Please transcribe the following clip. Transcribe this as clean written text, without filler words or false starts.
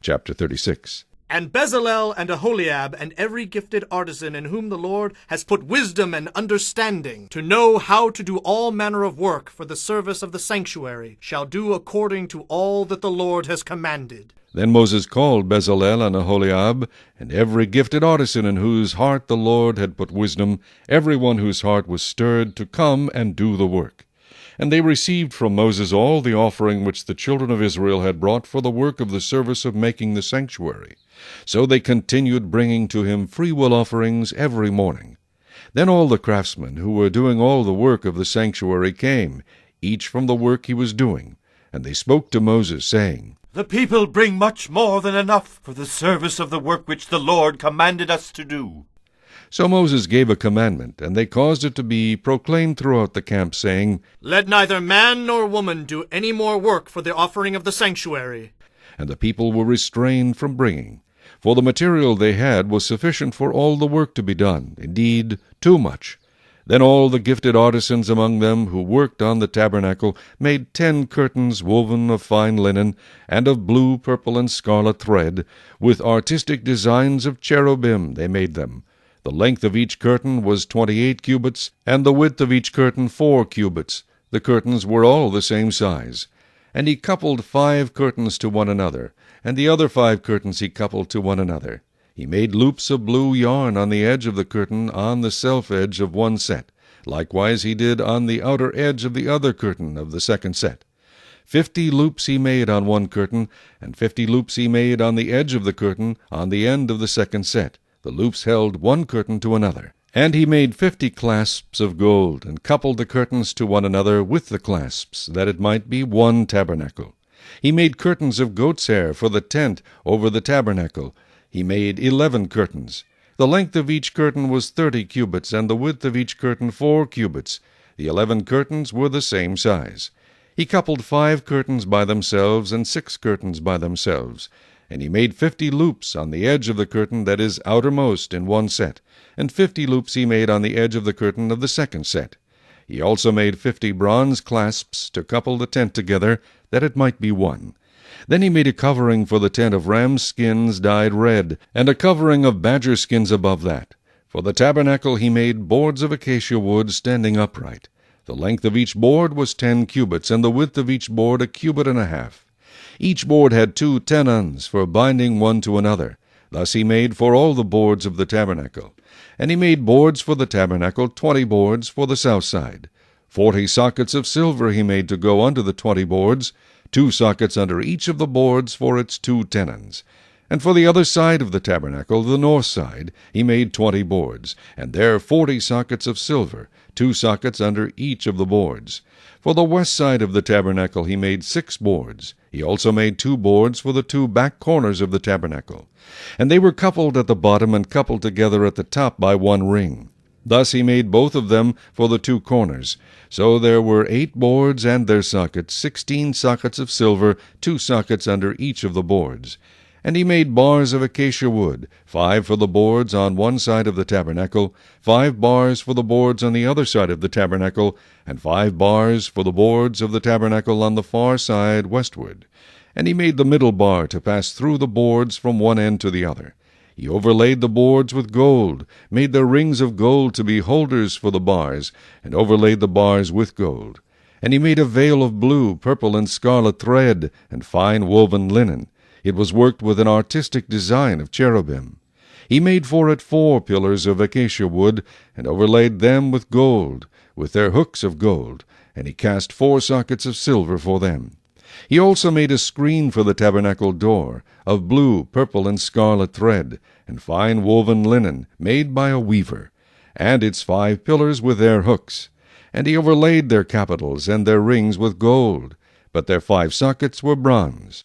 Chapter 36. And Bezalel and Aholiab and every gifted artisan in whom the Lord has put wisdom and understanding to know how to do all manner of work for the service of the sanctuary shall do according to all that the Lord has commanded. Then Moses called Bezalel and Aholiab, and every gifted artisan in whose heart the Lord had put wisdom, every one whose heart was stirred, to come and do the work. And they received from Moses all the offering which the children of Israel had brought for the work of the service of making the sanctuary. So they continued bringing to him freewill offerings every morning. Then all the craftsmen who were doing all the work of the sanctuary came, each from the work he was doing. And they spoke to Moses, saying, The people bring much more than enough for the service of the work which the Lord commanded us to do. So Moses gave a commandment, and they caused it to be proclaimed throughout the camp, saying, Let neither man nor woman do any more work for the offering of the sanctuary. And the people were restrained from bringing. For the material they had was sufficient for all the work to be done, indeed, too much. Then all the gifted artisans among them who worked on the tabernacle made 10 curtains woven of fine linen, and of blue, purple, and scarlet thread. With artistic designs of cherubim they made them. The length of each curtain was 28 cubits, and the width of each curtain 4 cubits. The curtains were all the same size. And he coupled 5 curtains to one another, and the other 5 curtains he coupled to one another. He made loops of blue yarn on the edge of the curtain on the self-edge of one set. Likewise he did on the outer edge of the other curtain of the second set. 50 loops he made on one curtain, and 50 loops he made on the edge of the curtain on the end of the second set. The loops held one curtain to another. And he made 50 clasps of gold, and coupled the curtains to one another with the clasps, that it might be one tabernacle. He made curtains of goat's hair for the tent over the tabernacle. He made 11 curtains. The length of each curtain was 30 cubits, and the width of each curtain 4 cubits. The 11 curtains were the same size. He coupled 5 curtains by themselves, and 6 curtains by themselves. And he made 50 loops on the edge of the curtain that is outermost in one set, and 50 loops he made on the edge of the curtain of the second set. He also made 50 bronze clasps to couple the tent together, that it might be one. Then he made a covering for the tent of ram's skins dyed red, and a covering of badger skins above that. For the tabernacle he made boards of acacia wood standing upright. The length of each board was 10 cubits, and the width of each board 1.5 cubits. Each board had 2 tenons for binding one to another. Thus he made for all the boards of the tabernacle. And he made boards for the tabernacle, 20 boards for the south side. 40 sockets of silver he made to go under the 20 boards, 2 sockets under each of the boards for its 2 tenons. And for the other side of the tabernacle, the north side, he made 20 boards, and there 40 sockets of silver, 2 sockets under each of the boards. For the west side of the tabernacle he made 6 boards. He also made 2 boards for the 2 back corners of the tabernacle. And they were coupled at the bottom and coupled together at the top by 1 ring. Thus he made both of them for the 2 corners. So there were 8 boards and their sockets, 16 sockets of silver, 2 sockets under each of the boards. And he made bars of acacia wood, 5 for the boards on one side of the tabernacle, 5 bars for the boards on the other side of the tabernacle, and 5 bars for the boards of the tabernacle on the far side westward. And he made the middle bar to pass through the boards from one end to the other. He overlaid the boards with gold, made their rings of gold to be holders for the bars, and overlaid the bars with gold. And he made a veil of blue, purple, and scarlet thread, and fine woven linen. It was worked with an artistic design of cherubim. He made for it 4 pillars of acacia wood, and overlaid them with gold, with their hooks of gold, and he cast 4 sockets of silver for them. He also made a screen for the tabernacle door, of blue, purple, and scarlet thread, and fine woven linen, made by a weaver, and its 5 pillars with their hooks. And he overlaid their capitals and their rings with gold, but their 5 sockets were bronze.